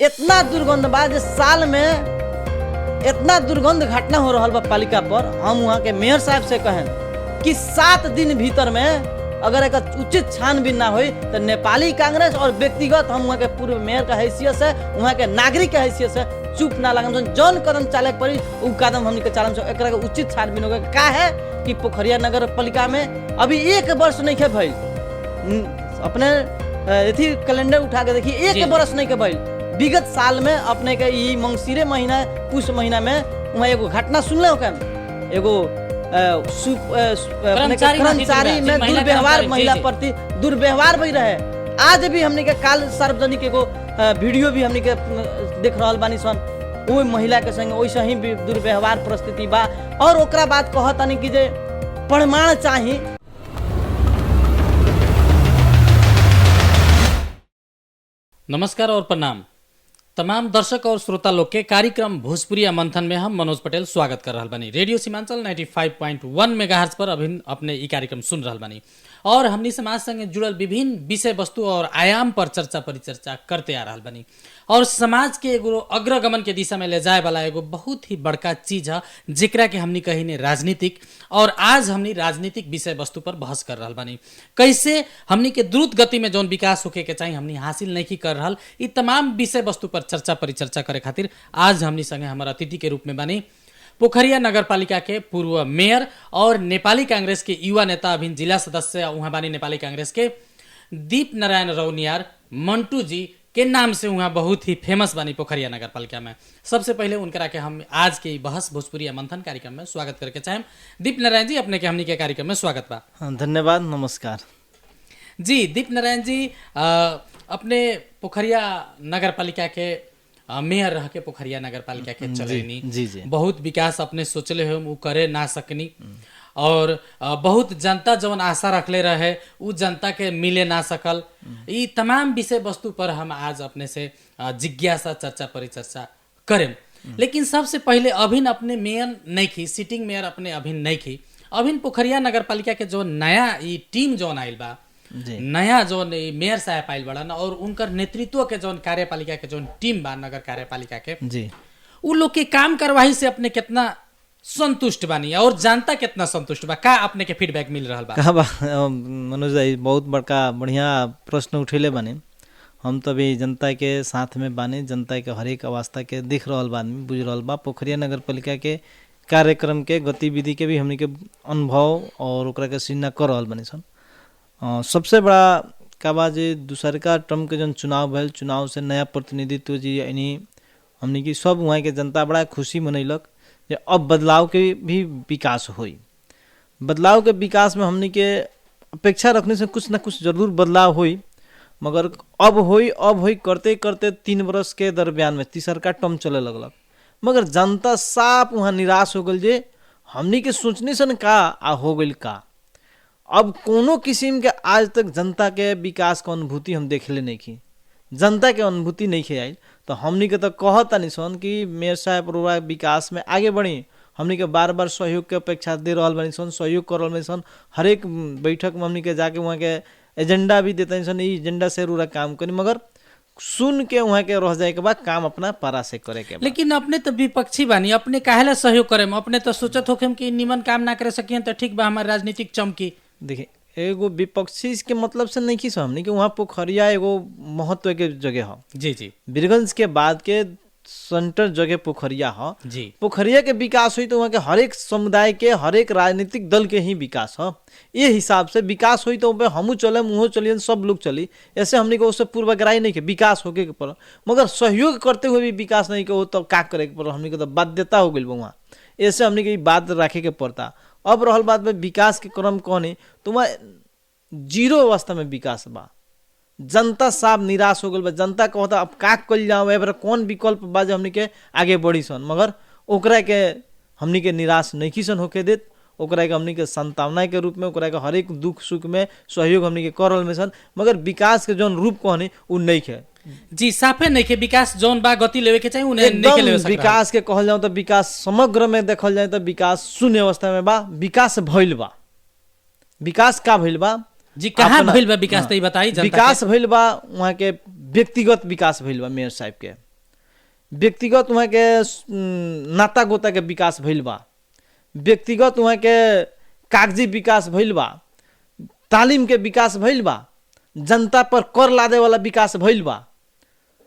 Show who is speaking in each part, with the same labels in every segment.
Speaker 1: इतना दुर्गंध बा जे साल में इतना दुर्गंध घटना हो रहा बा पालिका पर। हम वहाँ के मेयर साहब से कहें कि 7 दिन भीतर में अगर एक उचित छानबीन ना हो तो नेपाली कांग्रेस और व्यक्तिगत हम वहाँ के पूर्व मेयर का हैसियत से, वहाँ के नागरिक के हैसियत से चुप ना लगम सन। जौन कदम चाले पड़ी उ कदम हमनी के चालम से एकरा के उचित छानबीन होगा। का है कि पोखरिया नगर पालिका में अभी 1 वर्ष नहीं के भइल, अपने अथी कैलेंडर उठा के देखिए 1 वर्ष नहीं के भइल। विगत साल में अपने के ई मंगसिरे महीना पुष महीना में वहाँ एगो घटना सुनले हो क्या, एगो कर्मचारी में दुर्व्यवहार, महिला प्रति दुर्व्यवहार भी रहे। आज भी हमने के काल सार्वजनिक एगो वीडियो भी हमने के देख रहल बानी सन, वो महिला के संग वैसे ही दुर्व्यवहार परिस्थिति बा। और ओकरा बात कहतानी कि जे प्रमाण चाही।
Speaker 2: नमस्कार और प्रणाम तमाम दर्शक और श्रोता लोग के कार्यक्रम भोजपुरिया मंथन में हम मनोज पटेल स्वागत कर रहल बानी। रेडियो सीमांचल 95.1 मेगाहर्ट्ज पर अभी अपने ई कार्यक्रम सुन रहल बानी और हमनी समाज संगे जुड़ल विभिन्न विषय वस्तु और आयाम पर चर्चा परिचर्चा करते आ रहल बानी। और समाज के एगो अग्रगमन के दिशा में ले जाए वाला एगो बहुत ही बड़का चीज है जेकरा के हमनी कही ने राजनीतिक। और आज हमनी राजनीतिक विषय वस्तु पर बहस कर रहल बानी, कैसे हमनी के द्रुत गति में जौन विकास होके के चाहिए हमनी हासिल नहीं कर रहल। ई तमाम विषय वस्तु पर चर्चा परिचर्चा करे खातिर आज हमनी संगे हमारा अतिथि के रूप में बानी पोखरिया नगर पालिका के पूर्व मेयर और नेपाली कांग्रेस के युवा नेता अभिन जिला सदस्य उहाँ बानी नेपाली कांग्रेस के दीप नारायण रौनियार मंटू जी के नाम से वहाँ बहुत ही फेमस बानी पोखरिया नगर पालिका में। सबसे पहले उनकरा के हम आज के बहस भोजपुरिया मंथन कार्यक्रम में स्वागत करके चाहें। दीप नारायण जी अपने के हमनी के कार्यक्रम में स्वागत बा।
Speaker 1: धन्यवाद, नमस्कार
Speaker 2: जी। दीप नारायण जी अपने पोखरिया नगर पालिका के मेयर रह के पोखरिया नगर पालिका के चलेनी
Speaker 1: जी, जी।
Speaker 2: बहुत विकास अपने सोचले हो वो करे ना सकनी और बहुत जनता जवन आशा रखले रहे उ जनता के मिले ना सकल। ये तमाम विषय वस्तु पर हम आज अपने से जिज्ञासा चर्चा परिचर्चा करें। लेकिन सबसे पहले अभिन अपने मेयर नहीं की सिटिंग मेयर अपने अभिन नहीं की अभिन पोखरिया नगर पालिका के जो नया ये टीम जौन आयल बा, नया जो मेयर साहब आयल बड़ा ना और उनकर नेतृत्व के जो कार्यपालिका के जो टीम बा नगर कार्यपालिका के
Speaker 1: जी,
Speaker 2: उ लोग के काम करवाही से अपने कितना संतुष्ट बानी और जनता कितना संतुष्ट बा, का अपने के फीडबैक मिल रहा बा?
Speaker 1: कहा बा मनोज भाई, बहुत बड़का बढ़िया प्रश्न उठेले बानी। हम तो अभी जनता के साथ में बानी, जनता के हर एक अवस्था के दिख रहल बा, आदमी बुझ रहल बा। पोखरिया नगर पालिका के कार्यक्रम के गतिविधि के भी हमनी के अनुभव और ओकरा के सिन्ना कर रहल बानी सन। सबसे बड़ा का बा जे दूसरका टर्म के जन चुनाव भैल, चुनाव से नया प्रतिनिधित्व जी यानी हमनी की सब वहाँ के जनता बड़ा खुशी मनैलक जे अब बदलाव के भी विकास होई। बदलाव के विकास में हमनी के अपेक्षा रखने से कुछ ना कुछ जरूर बदलाव होई, मगर अब होई करते करते 3 वर्ष के दरमियान में तीसरका टर्म चले लगलक, मगर जनता साफ वहाँ निराश हो गल जे हमनी के सोचने से का आ हो गइल का। अब कोनो किस्म के आज तक जनता के विकास के अनुभूति हम देखले नहीं की, जनता के अनुभूति नहीं खे आई। तो हमनी के तो कहता नहीं सन कि मेयर साहब विकास में आगे बढ़ी, हमनी के बार बार सहयोग के अपेक्षा दे रहल बानी सन, सहयोग कर रहल बानी सन। हर एक बैठक में हमनी के जाके वहाँ के एजेंडा भी देते सन, ई एजेंडा से रूरा काम करी, मगर सुन के वहाँ के रह जाए के बाद काम अपना पारा से करे के।
Speaker 2: लेकिन अपने तो विपक्षी बानी, अपने काहेला सहयोग करे? अपने तो सोचत होखे कि निमन काम ना करे सकियन तो ठीक बा हमारे राजनीतिक चमकी।
Speaker 1: देखिए, एगो विपक्षी के मतलब से नहीं की हमनी के वहाँ पोखरिया एगो महत्व के जगह है।
Speaker 2: जी जी,
Speaker 1: बीरगंज के बाद के सेंटर जगह पोखरिया है
Speaker 2: जी।
Speaker 1: पोखरिया के विकास हुई तो वहाँ के हर एक समुदाय के हर एक राजनीतिक दल के ही विकास है। ये हिसाब से विकास हुई तो हमू चले मुँह चलिए सब लोग चली, ऐसे हमने को उससे पूर्वाग्रही नहीं के विकास होके के पड़ा, मगर सहयोग करते हुए भी विकास नहीं के हो तो का करे के पड़ा। हमने को तो बाध्यता हो गई वहाँ, ऐसे हमने के बात रखे के पड़ता। अब रहल बात में विकास के क्रम कहनी तो वहाँ 0 अवस्था में विकास बा। जनता साफ निराश हो गल बा, जनता कहता अब का कल जाओ, एबार कौन विकल्प बा जे हमनी के आगे बढ़ी सन, मगर ओकरा के हमनी के निराश नहीं की सन होके देत। ओकरा के हमनी के संतावना के रूप में ओकरा के हर एक दुख सुख में सहयोग हमनी के कर रहल में सन, मगर विकास के जौन रूप कहनी उ नहीं है।
Speaker 2: जी, साफे नहीं के विकास जौन बा गति लेवे के चाहिए उन्हें नहीं के लेवे सकता।
Speaker 1: विकास के कहल जाओ तो विकास समग्र में देखल जाए तो विकास शून्य अवस्था में बा। विकास भइल बा, विकास का भइल बा
Speaker 2: जी, कहाँ भइल बा विकास? तो बताई जनता
Speaker 1: विकास भइल बा वहाँ के व्यक्तिगत विकास भइल बा मेयर साहब के। व्यक्तिगत वहाँ के नाता गोता के विकास भइल बा, व्यक्तिगत वहाँ के कागजी विकास भइल बा, तालीम के विकास भइल बा, जनता पर कर लादे वाला विकास भइल बा,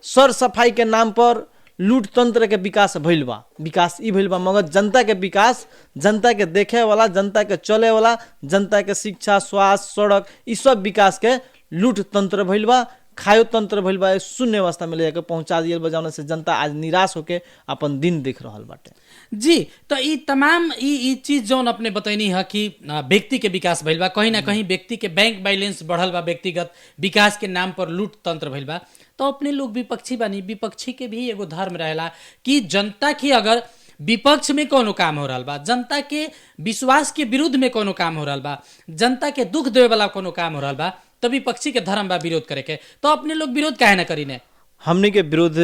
Speaker 1: सर सफाई के नाम पर लूट तंत्र के विकास भइल बा। विकास ई भइल बा, मगर जनता के विकास, जनता के देखे वाला, जनता के चले वाला, जनता के शिक्षा, स्वास्थ्य, सड़क, ई सब विकास के लूट तंत्र भइल बा, खायो तंत्र भइल बा। शून्य अवस्था में ले जाके पहुंचा दियल बजाने से जनता आज निराश होके अपन दिन देख रहल बाटे।
Speaker 2: जी, तो ई तमाम ई चीज जौन अपने बतैनी है कि व्यक्ति के विकास भइल बा, कहीं ना कहीं व्यक्ति के बैंक बैलेंस बढ़ल बा, व्यक्तिगत विकास के नाम पर लूट तंत्र भइल बा। तो अपने लोग विपक्षी बानी, विपक्षी के भी एगो धर्म रहेला कि जनता की अगर विपक्ष में कोनो काम हो रहा बा, जनता के विश्वास के विरुद्ध में कोनो काम हो रहा बा, जनता के दुख देवे वाला कोनो काम हो रहा बा, तो विपक्षी के धर्म बा विरोध करे के। तो अपने लोग विरोध काहे ना करी ने?
Speaker 1: हमने के विरोध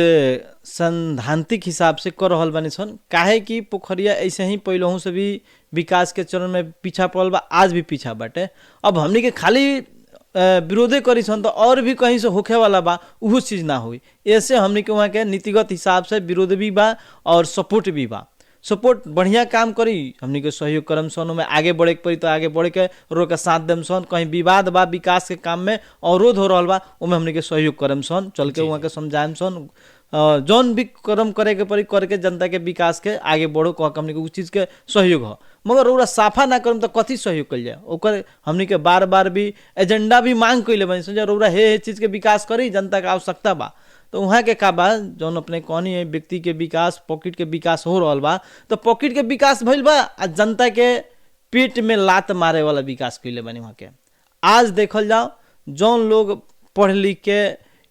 Speaker 1: सैद्धांतिक हिसाब से कर रहल बानी सन, काहे कि पोखरिया ऐसे ही पहलहू से भी विकास के चरण में पीछा पड़ल बा, आज भी पीछा बाटे। अब हमने के खाली विरोधे करी सन तो और भी कहीं से होखे वाला बा, उहो चीज ना हुई। ऐसे हमने के वहाँ के नीतिगत हिसाब से विरोध भी बा और सपोर्ट भी बा। सपोर्ट बढ़िया काम करी, हमनी के सहयोग करम सन, में आगे बढ़े के पड़ी तो आगे बढ़ के रो के साथ देम सन। कहीं विवाद बा विकास के काम में, अवरोध हो रहा बा, उमें हमनी के सहयोग करम सन, चल के वहाँ के समझाएम सन। जौन भी कर्म करे के पड़ी करके जनता के विकास के आगे बढ़ो, कह हमनी के उस चीज के सहयोग हो। मगर ओकरा साफा ना करम तो कथी सहयोग कल जाए? ओकर हमनी के बार बार भी एजेंडा भी मांग कैले बनी सन, ओकरा हे चीज के विकास करी, जनता के आवश्यकता बा। तो वहाँ के का बा, जौन अपने कहनी है व्यक्ति के विकास, पॉकेट के विकास हो रहा बा, तो पॉकेट के विकास भइल बा आ जनता के पेट में लात मारे वाला विकास कैले बनी वहाँ के। आज देखल जाओ, जौन लोग पढ़ लिख के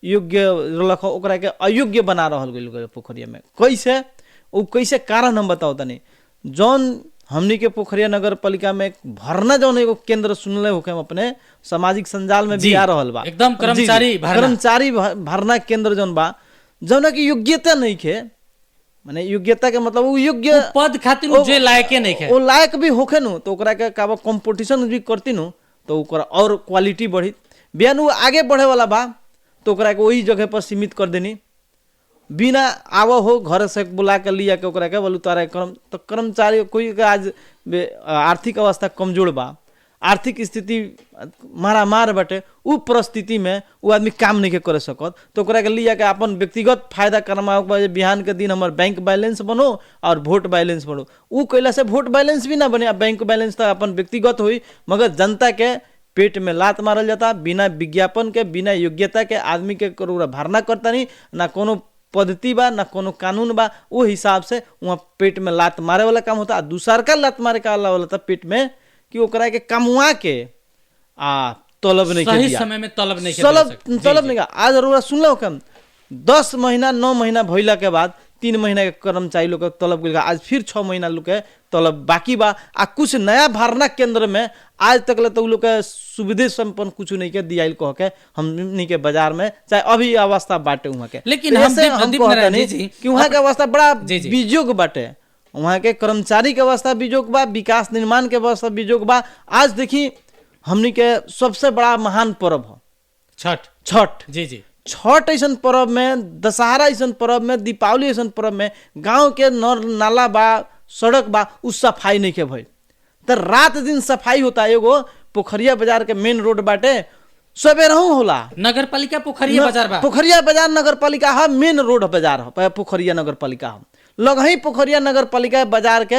Speaker 1: योग्य रख ओकरा के अयोग्य बना रहल गइल पोखरिया में। कैसे? वो कैसे कारण हम बताओ तनी। जौन हमनी के पोखरिया नगर पालिका में भरना जौन एगो केंद्र सुनले होके हम अपने सामाजिक संजाल में भी आ रहल बा,
Speaker 2: एकदम
Speaker 1: कर्मचारी भरना केंद्र जौन बा, जौन की योग्यता नहीं खे, माने योग्यता के मतलब वो योग्य
Speaker 2: पद खातिर जे लायक नहीं खे,
Speaker 1: वो लायक भी होखे नु तो ओकरा के काबा कंपटीशन भी करती नु तो ओकरा और क्वालिटी बढ़ी। बिहान वो आगे बढ़े वाला बा तो ओकरा के वही जगह पर सीमित कर देनी, बिना आव हो घर से बुला के लिया के ओकरा के बोलू तारा कर्म। तो कर्मचारी कोई के आज आर्थिक अवस्था कमजोर बा, आर्थिक स्थिति मारामार बाटे, उ परिस्थिति में वो आदमी काम नहीं के करे सकत, तो ओकरा के लिया के अपन व्यक्तिगत फायदा करमाओ। बिहान के दिन हमार बैंक बैलेंस बनो और वोट बैलेंस बनो, उ कैला से वोट बैलेंस भी ना बने, बैंक बैलेंस तो अपन व्यक्तिगत हुई, मगर जनता के पेट में लात मारल जाता। बिना विज्ञापन के, बिना योग्यता के आदमी के भरना करता नहीं, ना कोनो पद्धति बा ना कोनो कानून बा। वो हिसाब से वहाँ पेट में लात मारे वाला काम होता। दूसर का लात मारे का वाला था पेट में कि ओकरा के कमुआ के तलब नहीं
Speaker 2: सही समय में तलब नहीं
Speaker 1: तलब नहीं। आज जरूर सुन लो कम 10 महीना 9 महीना भइला के बाद 3 महीना के कर्मचारी लोग के तलब गइल, आज फिर 6 महीना लोग के तलब बाकी बा। आ कुछ नया भरना केंद्र में आज तक ले तो लोग के सुविधे संपन्न कुछ नहीं के दियाइल कह के हमनी के बाजार में चाहे अभी अवस्था बाटे वहाँ के।
Speaker 2: लेकिन
Speaker 1: हम कि वहाँ के अवस्था बड़ा बीजोग बाटे, वहाँ के कर्मचारी के अवस्था बीजोग बा, विकास निर्माण के अवस्था बीजोग बा। आज देखी हमनी के सबसे बड़ा महान पर्व हो छठ।
Speaker 2: जी
Speaker 1: छठ ऐसा पर्व में, दशहरा ऐसा पर्व में, दीपावली ऐसा पर्व में गांव के नर नाला बा, सड़क बा, उस सफाई नहीं के भइल। तो रात दिन सफाई होता। एगो पोखरिया बाजार के मेन रोड बाटे, सवेरहू होला।
Speaker 2: नगर पालिका पोखरिया बाजार बा,
Speaker 1: पोखरिया बाजार नगर पालिका है, मेन रोड बाजार है पोखरिया नगर पालिका है। लगही पोखरिया नगर पालिका बाजार के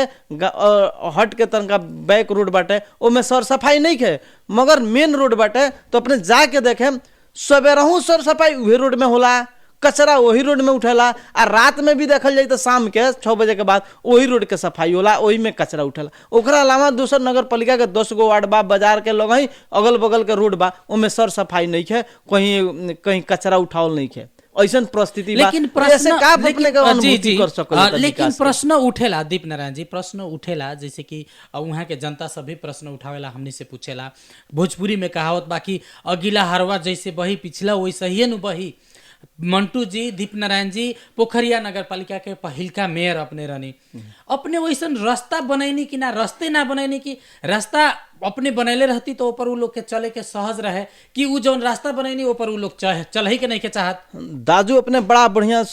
Speaker 1: हट के तनका बैक रोड बाटे, ओमे सर सफाई नहीं के, मगर मेन रोड बाटे। तो अपने जाके देखे सवेरहू सर सफाई उहे रोड में होला, कचरा वही रोड में उठेला। आ रात में भी देखल जाए तो शाम के 6 बजे के बाद वही रोड के सफाई होला, वही में कचरा उठेला। ओकरा अलावा दूसर नगर पालिका के 10 गो वार्ड बा, बाजार के लगही अगल बगल के रोड बा, ओमे सर सफाई नहीं है, कहीं कचरा उठावल नहीं है। ऐसा परिस्थिति बा।
Speaker 2: लेकिन प्रश्न उठेला दीप नारायण जी, प्रश्न उठेला जैसे कि वहाँ के जनता सभी प्रश्न उठावेला, हमनी से पूछेला। भोजपुरी में कहावत बाकी अगिला हरवा जैसे बही पिछला वैसे ही न बही। मंटू जी, दीप नारायण जी पोखरिया नगर पालिका के पहिलका मेयर अपने रहनी, अपने वैसन रास्ता बनैनी कि ना रास्ते ना बनैनी कि रास्ता अपने बनैले रहती तो ऊपर उ लोग के चले के सहज रहे कि उ जौन रास्ता बनैनी ऊपर उ लोग चल ही के नहीं के चाहत।
Speaker 1: दाजू अपने बड़ा बढ़िया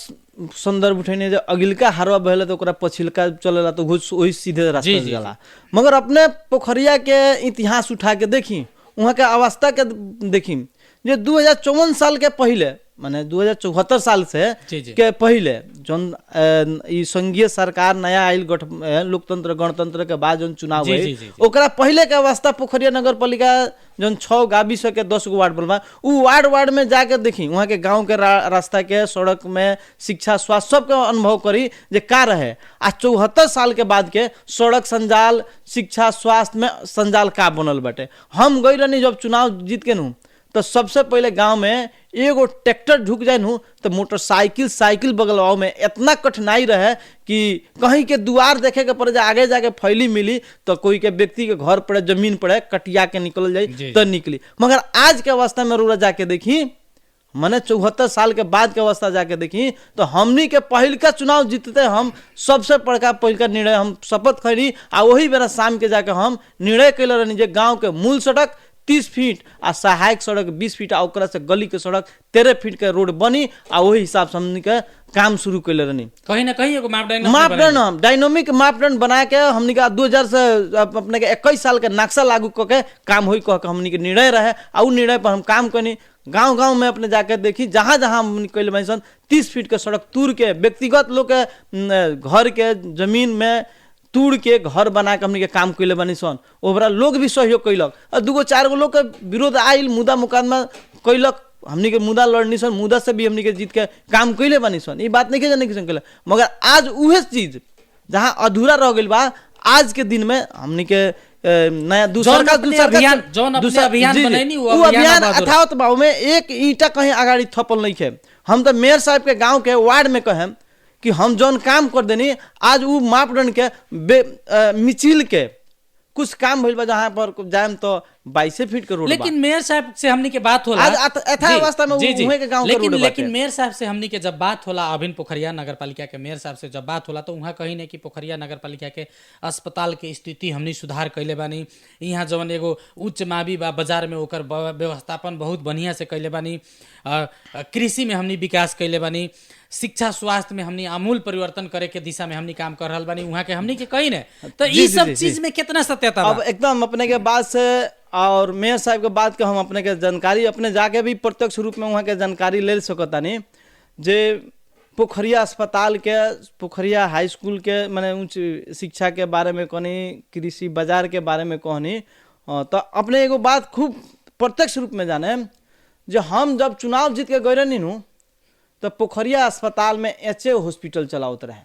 Speaker 1: संदर्भ उठेने जो अगिलका हारवा बहेला तो ओकरा पछिलका चलेला तो वही सीधे रास्ता
Speaker 2: जी,
Speaker 1: से
Speaker 2: जी,
Speaker 1: जाला। मगर अपने पोखरिया के इतिहास उठा के देखी, वहाँ के अवस्था के देखी, जो 2054 साल के पहले माने 2074 साल से
Speaker 2: जी, जी।
Speaker 1: के पहले जौन ई संघीय सरकार नया आइल लोकतंत्र गणतंत्र के बाद जौन चुनाव
Speaker 2: जी,
Speaker 1: हुई,
Speaker 2: जी, जी, जी।
Speaker 1: ओकरा पहले के अवस्था पोखरिया नगर पालिका जौन 6 गावी से के 10 गो वार्ड बनवा, उ वार्ड में जाके देखी वहाँ के गांव के रास्ता के सड़क में शिक्षा स्वास्थ्य सबके अनुभव करी जे का रहे। आ 74 साल के बाद के सड़क संजाल शिक्षा स्वास्थ्य में संजाल का बनल बाटे। हम गई रहनी जब चुनाव जीत के नू, तो सबसे पहले गांव में एगो ट्रैक्टर ढुक जाए नू तो मोटरसाइकिल साइकिल बगलवाओ में इतना कठिनाई रहे कि कहीं के दुआर देखे के पड़े, आगे जाके फैली मिली तो कोई के व्यक्ति के घर पड़े जमीन पड़े कटिया के निकल जाए तो निकली। मगर आज के अवस्था में रोरा जाके देखी, मैंने 74 साल के बाद के अवस्था जाके देखी तो हमनी के पहल का चुनाव जीतते हम सबसे बड़का पहल का निर्णय हम शपथ खैली आ वही बेरा शाम के जाके हम निर्णय कैले रहनी जे गाँव के मूल सड़क 30 फीट आ सहायक सड़क 20 फीट आ ओकरा से गली के सड़क 13 फीट के रोड बनी आ वही हिसाब से हमनी के काम शुरू कैले रहनी।
Speaker 2: कहीं ना कहीं एगो
Speaker 1: मापदंड डायनामिक मापदंड बना के हमनी के 2000 से अपने के 21 साल के नक्शा लागू करके काम होई कह के हमनी के निर्णय रहे आ उ निर्णय पर हम काम करनी। गांव गांव में अपने जाके देखी जहां जहां हमनी कैले बानी सन 30 फीट के सड़क तूर के व्यक्तिगत लोग के घर के जमीन में तूड़ के घर बना के हमनी के काम कैले बानी सन। ओकरा लोग भी सहयोग कैलक और 2-4 गो लोग के विरोध आइल, मुद्दा मुकदमा कैलक, हमनी के मुद्दा लड़नी सन, मुद्दा से भी हमनी के जीत के काम कैले बानी सन। ये बात नहीं के जाने किसन कैले, मगर आज उहे चीज जहां अधूरा रह गइल बा आज के दिन में हमनी के नया दूसरा
Speaker 2: अभियान बनैनी वो
Speaker 1: अभियान अथावत बा में एक ईंटा कहीं आगाड़ी थपल नहीं है। हम तो मेयर साहब के गांव के वार्ड में कहें कि हम जौन काम कर देनी आज वो मापदंड के मिचिल के कुछ काम भइल बा जहां पर जाएम तो 22 फीट के रोड।
Speaker 2: लेकिन मेयर साहब से हमनी के बात होला
Speaker 1: आज अवस्था में उहे के गांव के रोड
Speaker 2: लेकिन मेयर साहब से हमनी के जब बात होला अभिन पोखरिया नगरपालिका के मेयर साहब से जब बात होला तो वहाँ कहीं नहीं कि पोखरिया नगरपालिका के अस्पताल के स्थिति हमनी सुधार कैले बानी। यहाँ जवन एगो उच्च मावी बा बाजार में ओकर व्यवस्थापन बहुत बढ़िया से कैले बानी, कृषि में हमनी विकास कैले बानी, शिक्षा स्वास्थ्य में हमनी आमूल परिवर्तन करे के दिशा में हमनी काम कर रहा बानी। वहाँ के हमनी के कहीं नहीं तो ये सब चीज में कितना सत्यता
Speaker 1: अब एकदम अपने के बात से और मेयर साहब के बात के हम अपने के जानकारी अपने जाके भी प्रत्यक्ष रूप में वहाँ के जानकारी ले सकतानी जे पोखरिया अस्पताल के पोखरिया हाई स्कूल के माने उच्च शिक्षा के बारे में कहनी, कृषि बाजार के बारे में कहनी, तो अपने एगो बात खूब प्रत्यक्ष रूप में जाने जो हम जब चुनाव जीत के गए रहनी नू तो पोखरिया अस्पताल में एचए हॉस्पिटल चलावत रहे,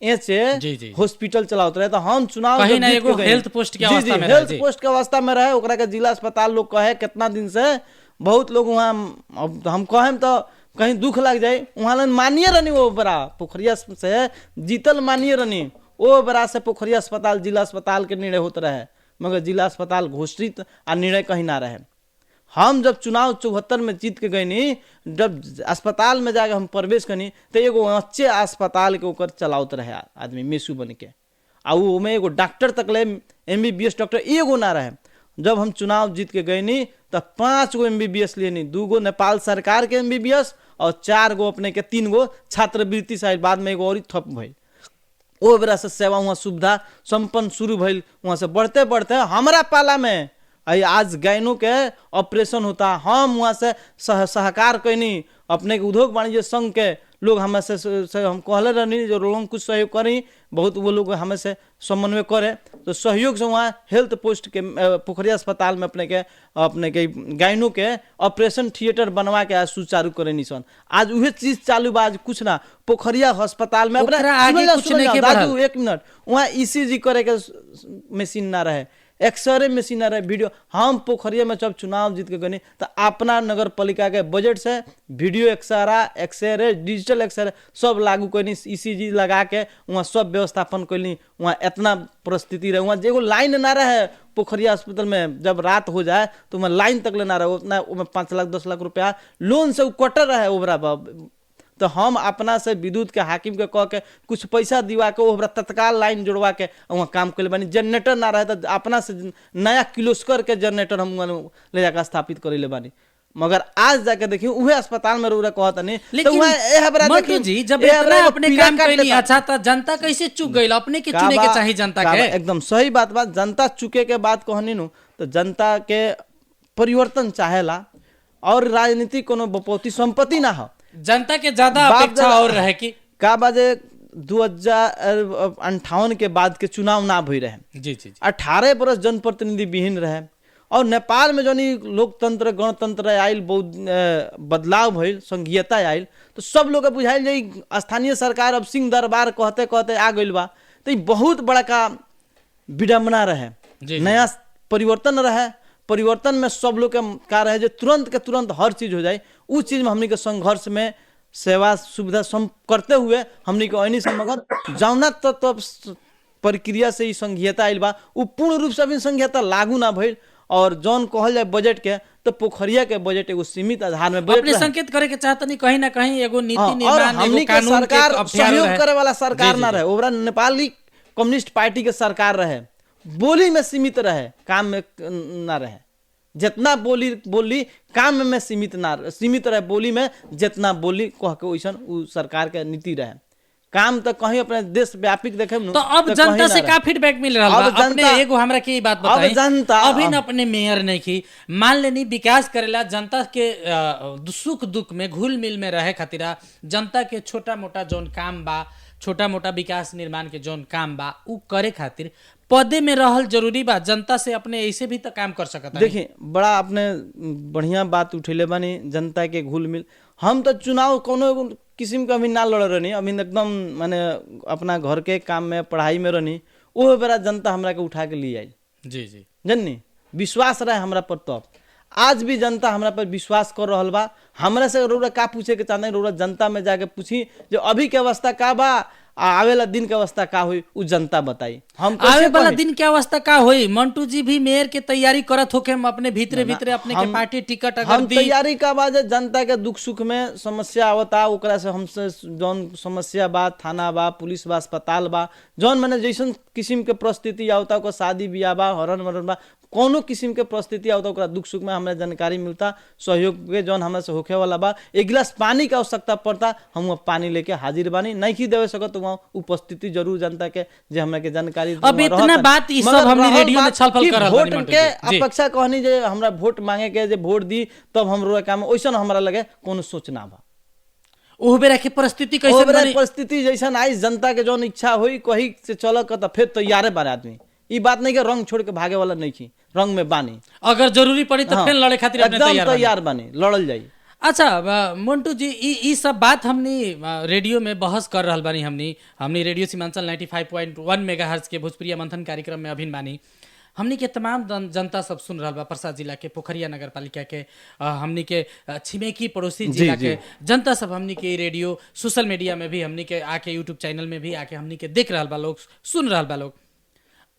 Speaker 1: एचए हॉस्पिटल चलावत रहे। तो हम चुनाव
Speaker 2: कहीं ना एगो हेल्थ पोस्ट के अवस्था में
Speaker 1: हेल्थ पोस्ट के अवस्था में रहे, ओकरा के जिला अस्पताल लोग कहे कितना दिन से बहुत लोग वहाँ हम कहें तो कहीं दुख लग जाए वहाँ मानिए रहनी वो बड़ा पोखरिया से जीतल मानिए रहनी वो बड़ा से पोखरिया अस्पताल जिला अस्पताल के निर्णय होते रहे, मगर जिला अस्पताल घोषित आ निर्णय कहीं ना रहे। हम जब चुनाव 74 में जीत के गए नी, जब अस्पताल में जाके हम प्रवेश करनी तो एगो अच्छे अस्पताल के ऊपर चलावत रहे आदमी मेसू बन के आ वो में एगो डॉक्टर तक ले MBBS डॉक्टर एगो ना रहे। जब हम चुनाव जीत के गए नी तो 5 गो MBBS लेनी, 2 गो नेपाल सरकार के MBBS और 4 गो अपने के 3 गो छात्रवृत्ति साइड बाद में एगो और थप भइल। वो बेरा से सेवा वहाँ सुविधा संपन्न शुरू भइल। वहाँ से बढ़ते बढ़ते हमारा पाला में आज गायनों के ऑपरेशन होता, हम वहाँ से सहकार कैनी अपने के उद्योग वाणिज्य संघ के लोग हमें से हम कहले रहनी जो लोग कुछ सहयोग करी, बहुत वो लोग हमें से समन्वय करे तो सहयोग से वहाँ हेल्थ पोस्ट के पोखरिया अस्पताल में अपने के गायनों के ऑपरेशन थिएटर बनवा के आज सुचारू करे निशन। आज वही चीज चालू बा, आज कुछ ना पोखरिया अस्पताल में अपने दादू 1 मिनट वहाँ ECG करे के मशीन ना रहे, एक्सरे मशीन रहे, वीडियो। हम पोखरिया में जब चुनाव जीत के गए तो अपना नगर पालिका के बजट से वीडियो एक्सरे डिजिटल एक्सरे सब लागू कैनी, ECG लगा के वहाँ सब व्यवस्थापन कैली। वहाँ इतना परिस्थिति रहे, वहाँ एगो लाइन ना रहे पोखरिया अस्पताल में, जब रात हो जाए तो वहाँ लाइन तक लेना रहे, उतना 5 लाख 10 लाख रुपया लोन से कटर रहे ओबरा। तो हम अपना से विद्युत के हाकिम के कह के कुछ पैसा दिवा के ओकरा तत्काल लाइन जोड़वा के वहाँ काम कर बानी। जनरेटर ना रहे तो अपना से नया किलोस्कर के जनरेटर हम ले जाकर स्थापित कर ले बानी। मगर आज जाके देखिए उहे अस्पताल में रउरा कहत नहीं
Speaker 2: लेकिन मंटू जी जब इतना अपने काम कैली अच्छा तो जनता कैसे चुक गई अपने के चुने के चाहिए जनता के
Speaker 1: एकदम सही बात जनता चुके के बात कहनी नु तो जनता के परिवर्तन चाहेला और राजनीति कोनो बपौती संपत्ति ना हो
Speaker 2: जनता के ज्यादा अपेक्षा और रहे कि
Speaker 1: का बाजे 2058 के बाद के चुनाव ना भई रहे
Speaker 2: जी जी
Speaker 1: 18 बरस जनप्रतिनिधि विहीन रहे और नेपाल में जौन लोकतंत्र गणतंत्र आयल बहुत बदलाव भइल संघीयता आयल तो सब लोग बुझाइल जे स्थानीय सरकार अब सिंह दरबार कहते कहते आ गइल बा तो बहुत बड़ा का विडम्बना रहे नया परिवर्तन रहे परिवर्तन में सब लोग के का रहे जो तुरंत के तुरंत हर चीज हो जाए उस चीज में हमनी के संघर्ष में सेवा सुविधा करते हुए हमनी के ऐनी से मगर जौना तो प्रक्रिया से संघीयता आयल बा उ पूर्ण रूप से अभी संघीयता लागू ना भइल और जौन कहल जाए बजट के तो पोखरिया के बजट एगो सीमित आधार में बजट
Speaker 2: अपने संकेत करे के चाहत नहीं कहीं ना कहीं एगो नीति निर्माण एगो कानून
Speaker 1: सरकार
Speaker 2: के
Speaker 1: सहयोग करे वाला सरकार ना रहे ओकरा नेपाली कम्युनिस्ट पार्टी के सरकार रहे बोली में सीमित रहे काम में ना रहे जितना बोली काम में सीमित रहे बोली में जितना बोली कह के वैसन उ सरकार के नीति रहे काम तो कहीं अपने देश व्यापी देखे
Speaker 2: तो अब जनता से का फीडबैक मिल रहा है अपने एगो हमरा के बात बताई
Speaker 1: जनता
Speaker 2: अभी न अपने मेयर नहीं की मान लेनी विकास करेला जनता के सुख दुख में घुल मिल में रहे खातिर जनता के छोटा मोटा जोन काम बा छोटा मोटा विकास निर्माण के जोन काम बा उ करे खातिर पदे में रहल जरूरी बा जनता से अपने ऐसे भी तो काम कर सकता
Speaker 1: देखिए बड़ा अपने बढ़िया बात उठेले बानी जनता के घुल मिल हम तो चुनाव कोनो किस्म का अभी ना लड़ रही अभी एकदम माने अपना घर के काम में पढ़ाई में रहनी वो बेरा जनता हमरा के उठा के ले आई
Speaker 2: जी जी
Speaker 1: जननी विश्वास रहे हमरा पर तब आज भी जनता हमरा पर विश्वास कर रहल बा हमरा से रउरा का पूछे के चाहते रउरा जनता में जाके पूछी जो अभी के अवस्था का बा आवेला दिन के अवस्था का हुई उ जनता बताई हम
Speaker 2: आवे वाला दिन के अवस्था का हुई मंटू जी भी मेयर के तैयारी करत होके हम अपने भीतरे भीतरे अपने के पार्टी टिकट अगर
Speaker 1: हम तैयारी का बाद जनता के दुख सुख में समस्या आवता ओकरा से हमसे जौन समस्या बा थाना बा पुलिस बा अस्पताल बा जौन मैंने जैसन किस्म के परिस्थिति आवता ओकर शादी बियाह बा हरण मरण बा कोनो किस्म के परिस्थिति आवता ओकरा दुख सुख में हमें जानकारी मिलता सहयोग के जौन हमरा से होखे वाला बा एक गिलास पानी का आवश्यकता पड़ता हम पानी लेके हाजिर बानी नहीं की देवे सकत उपस्थिति जरूर जनता के जे हमरा के जानकारी
Speaker 2: अब इतना बात ई सब हमनी रेडियो में छलफल कर रहल
Speaker 1: बानी वोट के अपेक्षा कहनी जे हमरा वोट मांगे के जे वोट दी तब हमरो काम ओइसन हमरा लगे कोनो सोच ना बा
Speaker 2: ओह बेरा के परिस्थिति कैसे
Speaker 1: बनी परिस्थिति जैसन आई जनता के जौन इच्छा होई कहीं से चलक त फिर तैयारे बार आदमी ई बात नहीं के रंग छोड़ के भागे वाला नहीं की रंग में बानी
Speaker 2: अगर जरूरी पड़ी तो फिर लड़े खातिर अपने
Speaker 1: तैयार बानी लड़ल जाई
Speaker 2: अच्छा मंटू जी ई सब बात हमनी रेडियो में बहस कर रहल बानी हमनी रेडियो सीमांचल 95.1 मेगाहर्ट्ज के भोजपुरी मंथन कार्यक्रम में अभिन बानी हमनी के तमाम जनता सब सुन रहल बा प्रसाद जिला के पोखरिया नगर पालिका के हमनी के छिमेकी पड़ोसी जिला के जनता सब हमनी के रेडियो सोशल मीडिया में भी हमनी के आके यूट्यूब चैनल में भी आके हमनी के देख रहल बा लोग सुन रहल बा लोग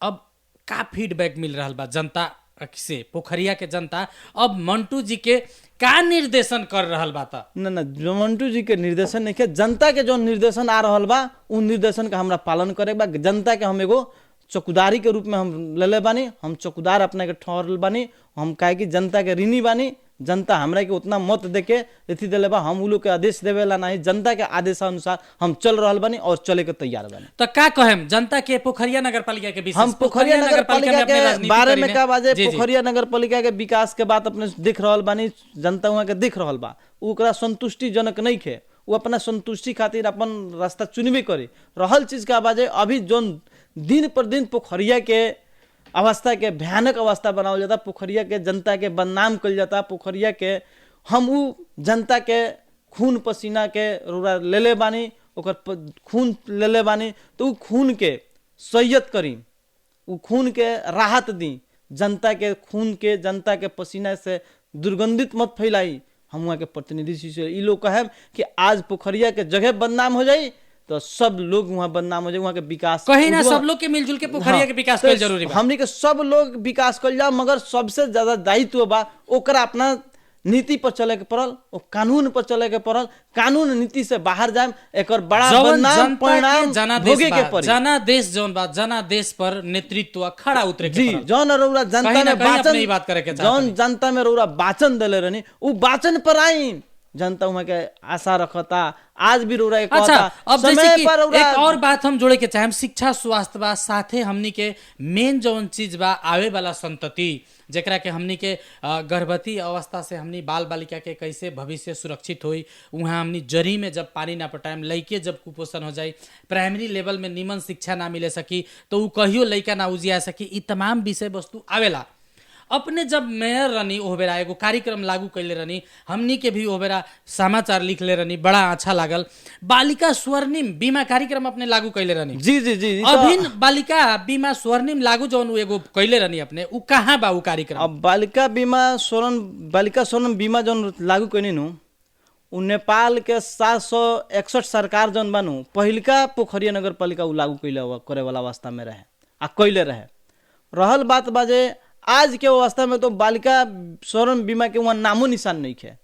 Speaker 2: अब का फीडबैक मिल रहल बा जनता से पोखरिया के जनता अब मंटू जी के का निर्देशन कर रहल बा ता
Speaker 1: ना मंटू जी के निर्देशन नहीं के जनता के जो निर्देशन आ रहल बा उन निर्देशन का हमरा पालन करे बा जनता के हम एगो चौकीदारी के रूप में हम ले बानी हम चौकीदार अपने के ठहरल बानी हम काहे कि जनता के ऋणी बानी जनता हमरा के उतना मत देके अथी दिले बा हम उ लोग के आदेश देवेला नहीं जनता के आदेशानुसार हम चल रहल बानी और चले के तैयार बानी
Speaker 2: तो का कहेम जनता के पोखरिया नगर पालिका के
Speaker 1: हम पोखरिया नगर पालिका के बारे में का बाजे पोखरिया नगर पालिका के विकास के बात अपने दिख रहल बानी जनता वहां के दिख रहल बा ओकरा संतुष्टिजनक नहीं खे वो अपना संतुष्टि खातिर अपन रास्ता चुनबे करे रहल चीज का बाजे अभी जोन दिन पर दिन पोखरिया के अवस्था के भयानक अवस्था बनावल जाता पोखरिया के जनता के बदनाम कल जाता पोखरिया के हम उ जनता के खून पसीना के रोरा ले बानी ओकर खून ले बानी तो उ खून के सैयद करी उ खून के राहत दी जनता के खून के जनता के पसीना से दुर्गंधित मत फैलाई हम वहाँ के प्रतिनिधि से ई लोग कहे कि आज पोखरिया के जगह बदनाम हो जाई तो सब लोग वहाँ बदनाम हो जाए वहाँ के विकास
Speaker 2: कहीं ना सब लोग के मिलजुल के पोखरिया के विकास कल जरूरी बा
Speaker 1: हमनी के सब लोग विकास कल जाओ मगर सबसे ज्यादा दायित्व बा ओकरा अपना नीति पर चले के पड़ल, वो कानून पर चले के पड़ल, कानून नीति से बाहर जाए एक बड़ा
Speaker 2: जौन
Speaker 1: बदनाम
Speaker 2: जनता के
Speaker 1: परिणाम
Speaker 2: जनादेश
Speaker 1: भोगे के
Speaker 2: बा,
Speaker 1: पड़ी।
Speaker 2: जनादेश जौन बा, जनादेश पर नेतृत्व खड़ा उतरे के
Speaker 1: जी
Speaker 2: पड़ल।
Speaker 1: जौन रउरा जनता
Speaker 2: कहीं ना
Speaker 1: में
Speaker 2: कहीं
Speaker 1: वाचन,
Speaker 2: अपने ही बात करे के चाहत
Speaker 1: जौन
Speaker 2: हनी।
Speaker 1: जनता में रउरा वाचन देले रहनी, उ वाचन पर आई जनता वहाँ के आशा रखता, आज भी रउरा एक
Speaker 2: अच्छा,
Speaker 1: कहता,
Speaker 2: अब जैसे
Speaker 1: समय
Speaker 2: कि
Speaker 1: पर रउरा
Speaker 2: एक और बात हम जोड़े के चाहेम, शिक्षा स्वास्थ्य बा, साथे हमनी के मेन जौन चीज बा आवे वाला संतति, जेकरा के हमनी के गर्भवती अवस्था से हमनी बाल बालिका के कैसे भविष्य सुरक्षित होई, वहाँ हमनी जरी में जब पानी ना पटाएम, लइके जब कुपोषण हो जाई, प्राइमरी लेवल में निमन शिक्षा ना मिले सकी तो उ कहियो लइका ना उजिया सकी, ई तमाम विषय वस्तु आवेला। अपने जब मेयर रहनी ओह बेरा एगो कार्यक्रम लागू कैले रहनी, हमनी के भी ओह बेरा समाचार लिख ले रहनी, बड़ा अच्छा लागल। बालिका स्वर्णिम बीमा कार्यक्रम अपने लागू कैले रहनी।
Speaker 1: जी जी जी
Speaker 2: अभिन बालिका बीमा स्वर्णिम लागू जौन एगो कैले रहनी अपने, उ कहाँ बा उ कार्यक्रम?
Speaker 1: अब बालिका स्वर्ण बीमा जौन लागू कैनी नु, उ नेपाल के 761 सरकार जौन बानू पहिलका पोखरिया नगर पालिका उ लागू करे वाला अवस्था में रहे आ कैले रहे। रहल बात बाजे आज के अवस्था में तो बालिका स्वर्ण बीमा के वहाँ नामो निशान नहीं है।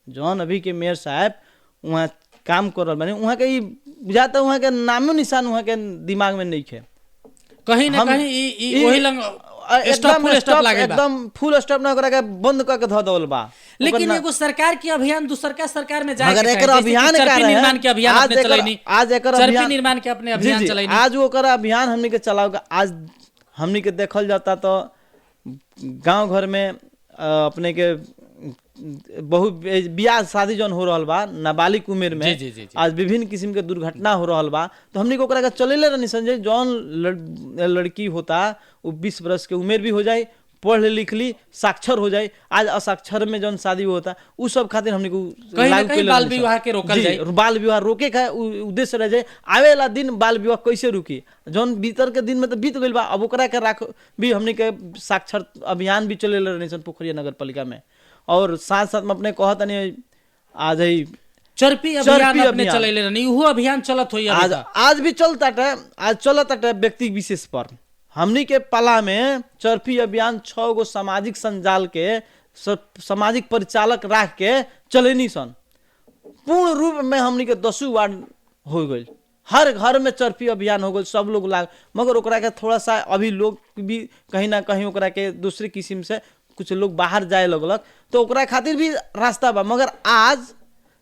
Speaker 1: जौन अभी के मेयर साहब वहाँ काम कर रहे बने, वहाँ के बुझाता वहाँ के नामो निशान वहाँ के दिमाग में नहीं है।
Speaker 2: कहीं ना कहीं ई वही लंग स्टॉप लागे बा,
Speaker 1: एकदम फुल स्टॉप ना करा के बंद करके धो दवल बा।
Speaker 2: लेकिन एगो सरकार के अभियान दूसर का सरकार में जाए
Speaker 1: मगर एकर अभियान का रहे,
Speaker 2: निर्माण के अभियान अपने चलाइनी,
Speaker 1: आज एकर
Speaker 2: चरपी
Speaker 1: अभियान
Speaker 2: निर्माण के अपने अभियान चलाइनी,
Speaker 1: आज ओकर अभियान हमनी के चलाओगे। आज हमनी के देखल जाता तो गांव घर में अपने के बहुत बियाह शादी जौन हो रहल बा नाबालिग उम्र में,
Speaker 2: जी।
Speaker 1: आज विभिन्न किस्म के दुर्घटना हो रहल बा, तो हमनी को ओकरा के चलेले रहनी संजय। जौन लड़की होता वो 20 वर्ष के उम्र भी हो जाए, पढ़ लिख ली, साक्षर हो जाए। आज असाक्षर में जौन शादी होता उ सब खातिर हमनी को
Speaker 2: कहीं कहीं बाल विवाह के रोकल जाए,
Speaker 1: बाल विवाह रोके का उद्देश्य रह जाए। आवे वाला दिन बाल विवाह कैसे रुकी, जौन भीतर के दिन में तो बीत गइल बा, अब ओकरा के राख भी हमनी के साक्षर अभियान भी चलेले रहनी सन पोखरिया नगर पालिका में। और साथ साथ में अपने कहत नहीं आज ही
Speaker 2: चरपी अभियान अपने चलेले रहनी, उहो अभियान चलत होई अभी तक,
Speaker 1: आज भी चलता है, आज चलत है व्यक्ति विशेष पर। हमनी के पाला में चरपी अभियान 6 गो सामाजिक संजाल के सामाजिक परिचालक राख के चलेनी सन। पूर्ण रूप में हमनी के 10 वार्ड हो गई, हर घर में चरपी अभियान हो गई, सब लोग लाग। मगर ओकरा के थोड़ा सा अभी लोग भी कहीं ना कहीं ओकरा के दूसरे किस्म से कुछ लोग बाहर जाए लगलक, तो ओकरा खातिर भी रास्ता बा। मगर आज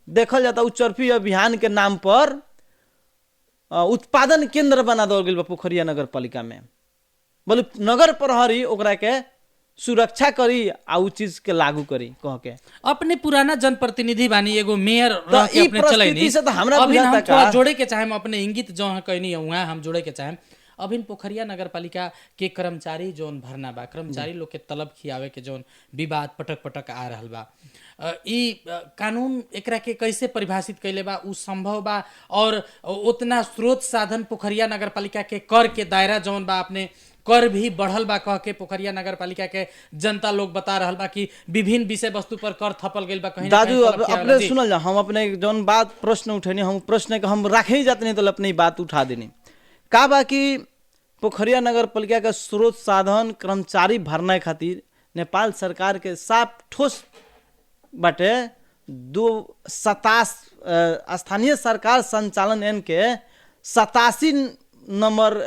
Speaker 1: देखल जाता उ चरपी अभियान के नाम पर उत्पादन केंद्र बना देवल गइल बा पोखरिया नगर पालिका में। बोले नगर प्रहरी ओकरा के सुरक्षा करी आ उ चीज के लागू करी कह के।
Speaker 2: अपने पुराना जनप्रतिनिधि बानी, एगो मेयर
Speaker 1: तो
Speaker 2: रह के
Speaker 1: ई
Speaker 2: अपने
Speaker 1: परिस्थिति
Speaker 2: चलैनी,
Speaker 1: से तो हमरा
Speaker 2: अभी हम
Speaker 1: बुझाता
Speaker 2: थोड़ा
Speaker 1: का
Speaker 2: जोड़े के चाहेम अपने इंगित जो कहनी है वहाँ हम जोड़े के चाहेम। अभी पोखरिया नगर पालिका के कर्मचारी जोन भरना बा, कर्मचारी लोग के तलब खियावे के जोन विवाद पटक पटक आ रहल बा, ई कानून एकरा के कैसे परिभाषित कैले बा, उ संभव बा? और उतना स्रोत साधन पोखरिया नगर पालिका के कर के दायरा जौन बा, अपने कर भी बढ़ल बा कह के पोखरिया नगर पालिका के जनता लोग बता रहल बा कि विभिन्न विषय वस्तु पर कर थपल गइल बा। कहीं
Speaker 1: दादू अपने सुनल जा, हम अपने जौन बात प्रश्न उठेनी, हम प्रश्न के हम रखे ही जाते नहीं तो अपनी बात उठा देनी का बा कि पोखरिया नगर पालिका के स्रोत साधन कर्मचारी भरना खातिर नेपाल सरकार के साफ ठोस बाटे 227 स्थानीय सरकार संचालन एन के 87 नंबर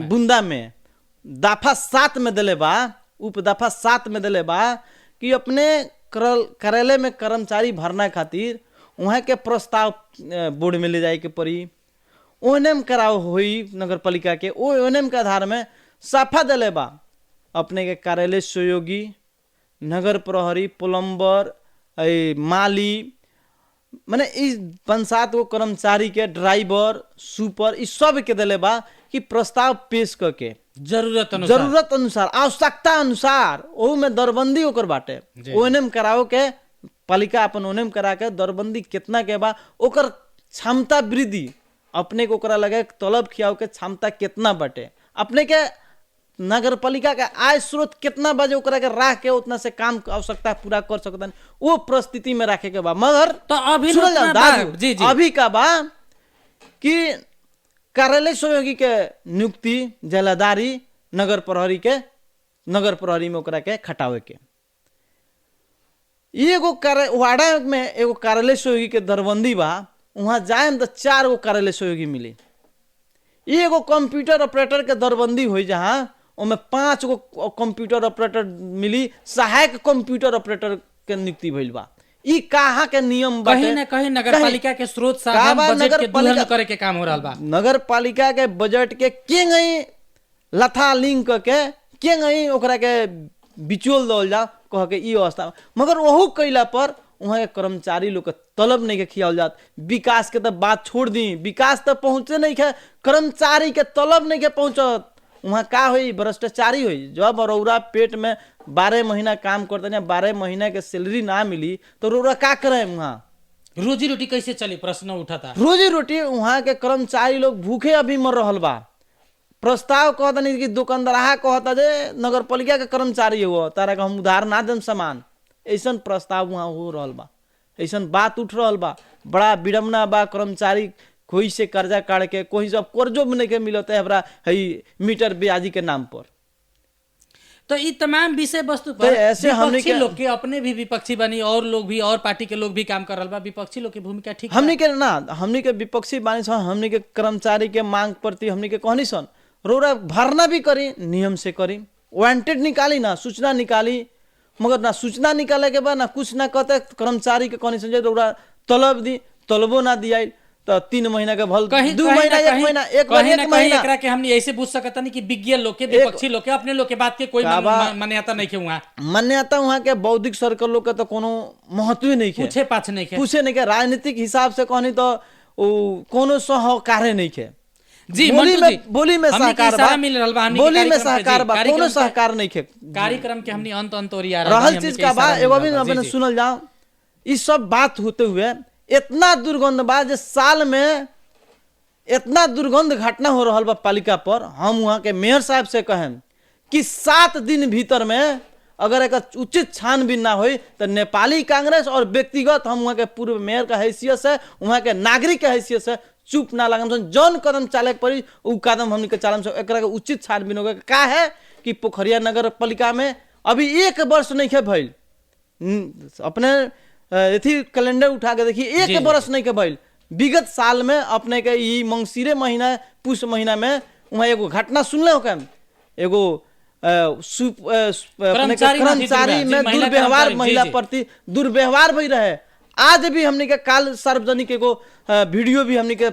Speaker 1: बुंदा में दफा 7 में दिले बा, उप दफा 7 में दिले बा कि अपने कार्यालय में कर्मचारी भरना खातिर वहाँ के प्रस्ताव बोर्ड में ले जाए के पड़ी, ओएनएम कराव हुई नगर पालिका के, ओएनएम के आधार में साफा दिले बा अपने के कार्यालय सहयोगी, नगर प्रहरी, प्लम्बर, माली, माने इस 5-7 गो कर्मचारी के, ड्राइवर, सुपर, इस सब के दिले बा कि प्रस्ताव पेश करके जरूरत अनुसार आवश्यकता अनुसार ओहू में दरबंदी ओकर बाटे, ओएनएम कराओ के पालिका अपन ओएनएम करा के दरबंदी कितना के बा, ओकर क्षमता वृद्धि अपने को ओकरा लगे तलब खियाव के क्षमता कितना बाटे, अपने के नगर पालिका का आय स्रोत कितना बजे ओकरा के राख के उतना से काम आवश्यकता पूरा कर सकता है, वो परिस्थिति में रखे के बा। मगर
Speaker 2: तो अभी
Speaker 1: जी अभी का बा कि कार्यालय सहयोगी के नियुक्ति जिलादारी नगर प्रहरी में ओकरा के खटावे के, एगो वाड़ा में एगो कार्यालय सहयोगी के दरबंदी बा, वहाँ जाए तो 4 गो कार्यालय सहयोगी मिली। एगो कंप्यूटर ऑपरेटर के दरबंदी हुई जहाँ उनमें 5 गो कंप्यूटर ऑपरेटर मिली, सहायक कंप्यूटर ऑपरेटर के नियुक्ति भइल बा। ई कहाँ के नियम बाटे?
Speaker 2: कहीं ना कहीं नगर पालिका के स्रोत साधन बजट के दोहन करे के काम हो रहा बा।
Speaker 1: नगर पालिका के बजट के गई लथा लिंक के गई ओकरा के बिचोल दल जा कह के ई अवस्था, मगर वहू कैला पर वहाँ के कर्मचारी लोग के तलब नहीं के खियाल जात। विकास के तो बात छोड़ दी, विकास तो पहुँचे नहीं के, कर्मचारी के तलब नहीं के पहुँचत। वहाँ का हुई? भ्रष्टाचारी हुई। जब रौरा पेट में 12 महीना काम करते हैं, 12 महीना के सैलरी ना मिली तो रौरा का करे? वहाँ
Speaker 2: रोजी रोटी कैसे चली? प्रश्न उठा था।
Speaker 1: रोजी रोटी वहाँ के कर्मचारी लोग भूखे अभी मर रहल बा। प्रस्ताव कहता नहीं कि दुकानदार कहता जे नगर पालिका के कर्मचारी हो तारा का हम उधार ना देम सामान, ऐसा प्रस्ताव वहाँ हो रहल बा, ऐसा बात उठ रहल बा। बड़ा विडम्बना बा। कर्मचारी कोई से कर्जा काट के, कोई सब कर्जो में नहीं के मिलते है हमरा मीटर ब्याजी के नाम पर।
Speaker 2: तो ये तमाम विषय वस्तु पर
Speaker 1: ऐसे हमने
Speaker 2: के लोग के अपने भी विपक्षी बनी और लोग भी और पार्टी के लोग भी काम कर रहा बा। विपक्षी लोग की भूमिका ठीक
Speaker 1: हमने के ना, हमने के विपक्षी बानी सन, हमने के कर्मचारी के मांग प्रति हमने के कहनी सन रोरा भरना भी करी, नियम से करी, वांटेड निकाली ना सूचना निकाली, मगर ना सूचना निकाले के बाद ना कुछ ना कहते कर्मचारी के कहनी सन रोरा तलब दी, तलबो ना दिया तो 3 महीना के भल 2 महीना 1 महीना एक महीना
Speaker 2: एकरा के हमने ऐसे पूछ सकता नहीं कि विज्ञ लोग के विपक्षी लोग के अपने लोग के बात के कोई मान्यता नहीं के वहाँ
Speaker 1: मान्यता वहाँ के बौद्धिक सर्कल लोग के तो कोनो महत्व नहीं के,
Speaker 2: पूछे पाछ नहीं के,
Speaker 1: पूछे नहीं के। राजनीतिक हिसाब से कहनी तो कोनो सहकार्य नहीं के।
Speaker 2: जी
Speaker 1: बोली में सहकार बा, बोली में सहकार बा, कोनो सहकार नहीं के।
Speaker 2: कार्यक्रम के हमने अंत और
Speaker 1: रहल चीज का बा एगो भी अपने सुनल जाओ। ये सब बात होते हुए इतना दुर्गंध बा जे साल में इतना दुर्गंध घटना हो रहा बा पालिका पर। हम वहाँ के मेयर साहब से कहें कि 7 दिन भीतर में अगर एक उचित छानबीन ना हो तो नेपाली कांग्रेस और व्यक्तिगत हम वहाँ के पूर्व मेयर का हैसियत से, वहाँ के नागरिक के हैसियत से चुप ना लगम सन। जौन कदम चाले पड़ी वो कदम हमने के चालम से एक उचित छानबीन होगा। का है कि पोखरिया नगर पालिका में अभी 1 वर्ष नहीं है भइल, अपने एथी कैलेंडर उठा के देखिए 1 वर्ष नहीं के भइल। विगत साल में अपने के ई मंगसिरे महीना पुष महीना में वहाँ एगो घटना सुनले हो, एगो कर्मचारी में दुर्व्यवहार, महिला प्रति दुर्व्यवहार भी रहे। आज भी हमने के काल सार्वजनिक एगो वीडियो भी हमने के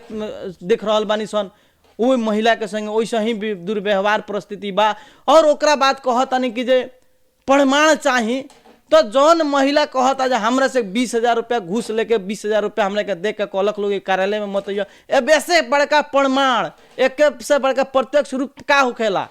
Speaker 1: देख रहा बानी सन, वो महिला के संग वैसे ही भी दुर्व्यवहार परिस्थिति बा। और ओकरा बात कहता नहीं कि जे प्रमाण चाही तो जौन महिला कहता जे हमरा से 20,000 रुपया घूस लेके 20,000 रुपया हमरा के दे के कहलक लोग कार्यालय में मत ऐसे बड़का प्रमाण, एक से बड़का प्रत्यक्ष रूप का होखेला?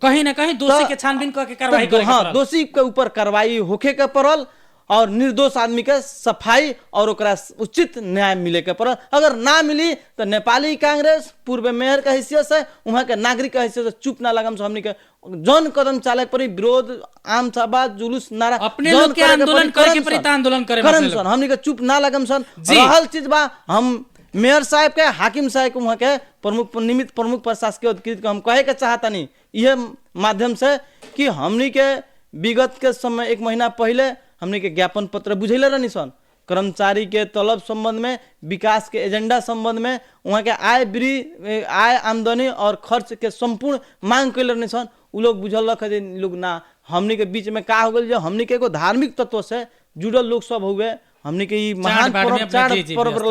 Speaker 2: कहीं ना कहीं दोषी के छानबीन करके कार्रवाई करे।
Speaker 1: हाँ, दोषी के ऊपर कार्रवाई होखे के पड़ल और निर्दोष आदमी के सफाई और ओकरा उचित न्याय मिले के पड़ल। अगर ना मिली तो नेपाली कांग्रेस पूर्व मेयर के हैसियत से, वहाँ के नागरिक के हैसियत से चुप ना लगम से हमनी के जौन कदम चाले पड़ी, विरोध, आम सभा, जुलूस, नारा
Speaker 2: अपने लोग के आंदोलन करे के पड़ी, आंदोलन करे
Speaker 1: सन। हमनी के चुप ना लगम सन। रहल चीज बा हम मेयर साहब के, हाकिम साहब के, वहाँ के प्रमुख निमित्त प्रमुख प्रशासकीय अधिकारी के हम कहे के चाहता नहीं यह माध्यम से कि हमनी के विगत के समय 1 महीना पहले हमने के ज्ञापन पत्र बुझेले रहनी सन कर्मचारी के तलब संबंध में, विकास के एजेंडा संबंध में, वहाँ के आय आमदनी और खर्च के संपूर्ण मांग कैले रहनी सन। उ लोग बुझल रख लोग ना, हमनी के बीच में का हो गई जो हमनी के एगो धार्मिक तत्व से जुड़ल लोग सब हुए, हमनी के ई महान पर्व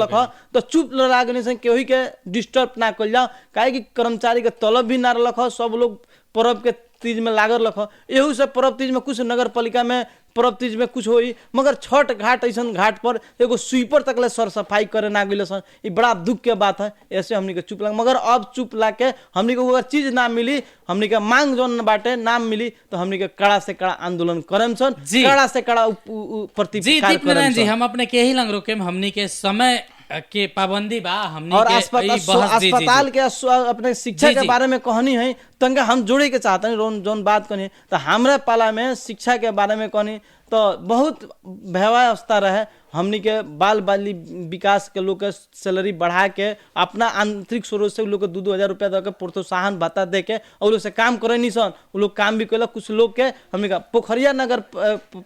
Speaker 1: रख तो चुप लागने से केही के डिस्टर्ब ना कल जाओ। काहे कि कर्मचारी के तलब भी ना रख, सब लोग पर्व के तीज में लागल रख। एहू से पर्व तीज में कुछ नगर पालिका में पर्व तीज में कुछ होई, मगर छठ घाट ऐसा घाट पर एगो स्वीपर तक ले सर सफाई करे ना गइले सन। ये बड़ा दुख के बात है। ऐसे हमनी के चुप लग, मगर अब चुप ला के हमनी को अगर चीज ना मिली, हमनी के मांग जोन बाटे ना मिली तो हमनी के कड़ा से कड़ा आंदोलन करम सन, कड़ा से कड़ा प्रतिकार करम
Speaker 2: जी। हम अपने के ही लंग रोके, हमनी के समय के पाबंदी बा, हमनी
Speaker 1: और
Speaker 2: के
Speaker 1: अस्पताल के अपने शिक्षा के बारे में कहनी है तंगा हम जोड़े के चाहते हैं जोन बात कहनी तो हमरा पाला में शिक्षा के बारे में कहनी तो बहुत भयावह अवस्था रहे। हमनी के बाल बाली विकास के लोग के सैलरी बढ़ा के अपना आंतरिक स्रोत से उ लोग के 2-2 हजार रुपया दे के प्रोत्साहन भत्ता दे के और लोग से काम करे नहीं सन। उ लोग काम भी कैलक। कुछ लोग के हमनी का पोखरिया नगर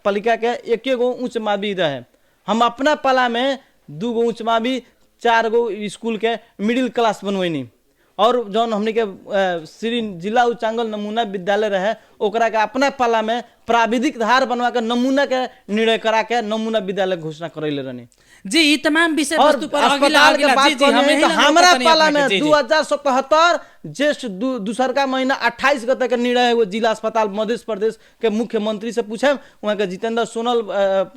Speaker 1: पालिका के 1 उच्च मावी रहे। हम अपना पाला में 2 उच्च मावी 4 स्कूल के मिडिल क्लास बनवैनी और जौन हमनी के श्री जिला उच्चांगल नमूना विद्यालय रहे ओकरा के अपना पाला में प्राविधिक धार बनवा के नमूना के निर्णय करा के नमूना विद्यालय घोषणा करैले रहनी।
Speaker 2: जी ई तमाम विषय
Speaker 1: और
Speaker 2: वस्तु पर
Speaker 1: अस्पताल के बात करें तो हमारा पाला में
Speaker 2: जी,
Speaker 1: 2077 ज्येष्ठ दूसरका महीना 28 गते के निर्णय वो जिला अस्पताल मध्य प्रदेश के मुख्यमंत्री से पूछे। वहाँ के जितेंद्र सोनल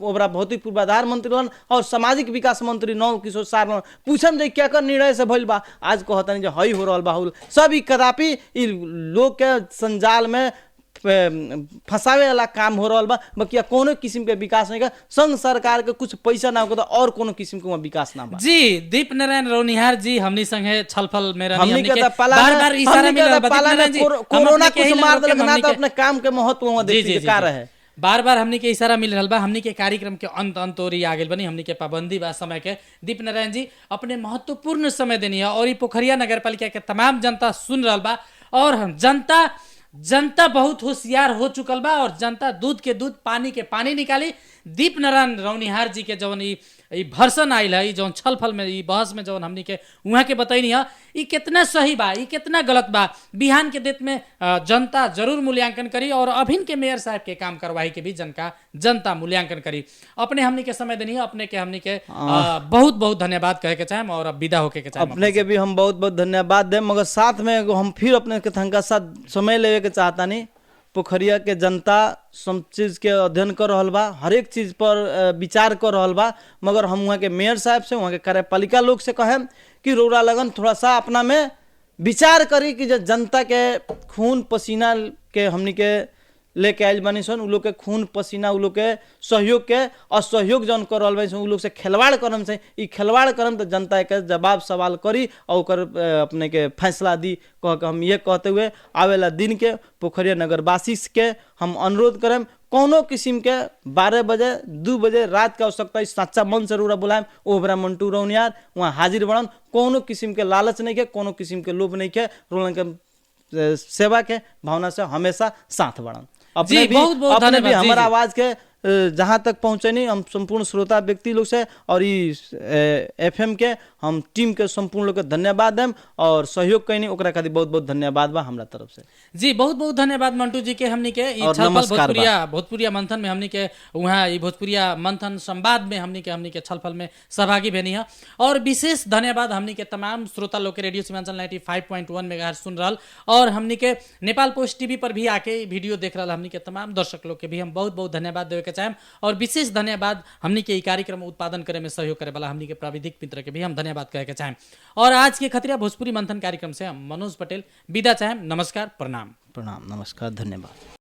Speaker 1: ओबरा भौतिक पूर्वाधार मंत्री रहन और सामाजिक विकास मंत्री नव किशोर सार पूछम जे क्या कर निर्णय से भइल बा। आज कहतनी जे हई हो रहल बा सब ई कदापि ई लोग के संजाल में फंसावे वाला काम हो रहा बा। बाकी कोनो किस्म के विकास नहीं का संघ सरकार के कुछ पैसा ना हो तो और कोनो किस्म के विकास ना बा।
Speaker 2: जी दीप नारायण रौनिहार जी हमनी संगे छलफल में रहनी।
Speaker 1: हमनी के बार-बार इशारा मिलल बा। कोरोना कुछ मार देलक ना तो अपने काम के महत्व वहां देखी का रहे।
Speaker 2: बार बार हमनी के इशारा मिल रहल बा। हमनी के कार्यक्रम के अंत ओरी आ गेल बनी। हमनी के पाबंदी बा समय के। दीप नारायण जी अपने महत्वपूर्ण समय देनी है और ई पोखरिया नगर पालिका के तमाम जनता सुन रहल बा और जनता बहुत होशियार हो चुकल बा और जनता दूध के दूध पानी के पानी निकाली। दीप नारायण रौनिहार जी के जवन ई भर्सन आइल है, जौन छलफल में ई बहस में जवन हमनी के उहाँ के बताइनी है ई कितना सही बा ई कितना गलत बा। बिहान के डेट में जनता जरूर मूल्यांकन करी और अभिन के मेयर साहब के काम करवाई के भी जनता मूल्यांकन करी। अपने हमनी के समय देनी है। अपने के हमनी के बहुत बहुत धन्यवाद कहे के चाहेम और अब विदा होके के चाहेम।
Speaker 1: अपने के भी हम बहुत बहुत धन्यवाद दें मगर साथ में हम फिर अपने के थंका साथ समय लेवे के चाहता नहीं। पोखरिया के जनता सब चीज के अध्ययन कर रहल बा, हर एक चीज पर विचार कर रहल बा। मगर हम वहाँ के मेयर साहब से वहाँ के कार्यपालिका लोग से कहें कि रौरा लगन थोड़ा सा अपना में विचार करी कि जो जनता के खून पसीना के हमनी के लेके आयल बनी सन उ लोग के खून पसीना उ लोग के सहयोग के असहयोग जौन कर रहल बनी सन उ लोग से खिलवाड़ करम से ई खिलवाड़ करम तो जनता के जवाब सवाल करी और ओकर अपने के फैसला दी कह के हम ये कहते हुए आवेला दिन के पोखरिया नगरवासी के हम अनुरोध करें कोनो किस्म के 12 बजे 2 बजे रात के आवश्यकता सच्चा मन से रूरा बुलाएम ओबरा मंटू रौनियार वहाँ हाजिर बनन। कोनो किस्म के लालच नहीं के कोनो किस्म के लोभ नहीं के रोलन के सेवा के भावना से हमेशा साथ बढ़न। अपने भी हमारा आवाज के जहाँ तक पहुँचनी हम संपूर्ण श्रोता व्यक्ति लोग से और FM के हम टीम के संपूर्ण लोग के धन्यवाद देम और सहयोग कैनी ओकरा खातिर बहुत बहुत धन्यवाद बा हमरा तरफ से।
Speaker 2: जी बहुत बहुत धन्यवाद मंटू जी के। हमनी के भोजपुरिया मंथन में हमनी के वहाँ भोजपुरिया मंथन संवाद में हमनी के छलफल में सहभागी बनी है और विशेष धन्यवाद हमनी के तमाम श्रोता लोग के रेडियो सीमांचल 95.1 मेगाहर्ट्ज सुन रहल और हमनी के नेपाल पोस्ट टीवी पर भी आके वीडियो देख रहल हमनी के तमाम दर्शक लोग के भी हम बहुत बहुत धन्यवाद देवे के चाहेम और विशेष धन्यवाद हमनी के कार्यक्रम उत्पादन करे में सहयोग करे वाला हमनी के प्राविधिक मित्र के भी हम धन्यवाद कहे के चाहेम। और आज के खतरिया भोजपुरी मंथन कार्यक्रम से हम मनोज पटेल विदा चाहेम। नमस्कार, प्रणाम।
Speaker 1: नमस्कार, धन्यवाद।